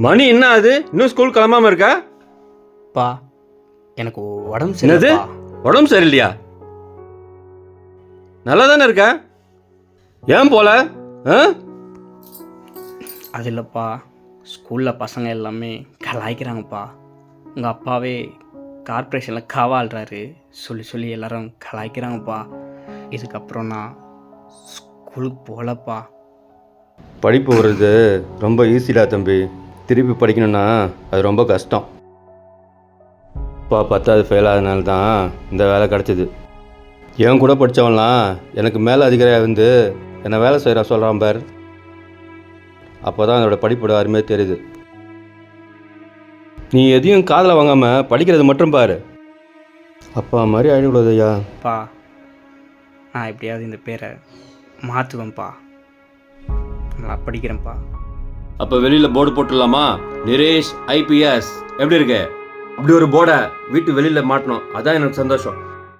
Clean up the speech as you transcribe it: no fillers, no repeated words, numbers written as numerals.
மணி என்ன ஆகுது? இன்னும் ஸ்கூல் கிளம்பாம இருக்கா? பா எனக்கு உடம்பு என்னது? சரியில்லைப்பா. உடம்பு சரியில்லையா? நல்லா தானே இருக்க, ஏன் போல? ஆ? அது இல்லைப்பா, ஸ்கூலில் பசங்க எல்லாமே கலாய்க்கிறாங்கப்பா. உங்கள் அப்பாவே கார்ப்பரேஷனில் காவாள்றாரு சொல்லி சொல்லி எல்லாரும் கலாய்க்கிறாங்கப்பா. இதுக்கப்புறம் நான் ஸ்கூலுக்கு போகலப்பா. படிப்பு வர்றது ரொம்ப ஈஸிடா தம்பி. திருப்பி படிக்கணும்னா அது ரொம்ப கஷ்டம். அப்பா 10வது ஃபெயில் ஆனதுனால தான் இந்த வேலை கிடச்சிது. என் கூட படித்தவன்லாம் எனக்கு மேலே அதிகாரியாக வந்து என்னை வேலை செய்கிற சொல்கிறான் பார். அப்போ தான் அதோட படிப்போட அருமையே தெரியுது. நீ எதையும் காதில் வாங்காமல் படிக்கிறது மட்டும் பாரு. அப்பா மாதிரி ஆகிடக்கூடாது ஐயா. பா நான் எப்படியாவது இந்த பேரை மாற்றுவேன்ப்பா. நல்லா படிக்கிறேன்ப்பா. அப்போ வெளியில் போர்டு போட்டுடலாமா? நிரேஷ் IPS எப்படி இருக்கு? அப்படி ஒரு போர்டை வீட்டு வெளியில் மாட்டணும், அதான் எனக்கு சந்தோஷம்.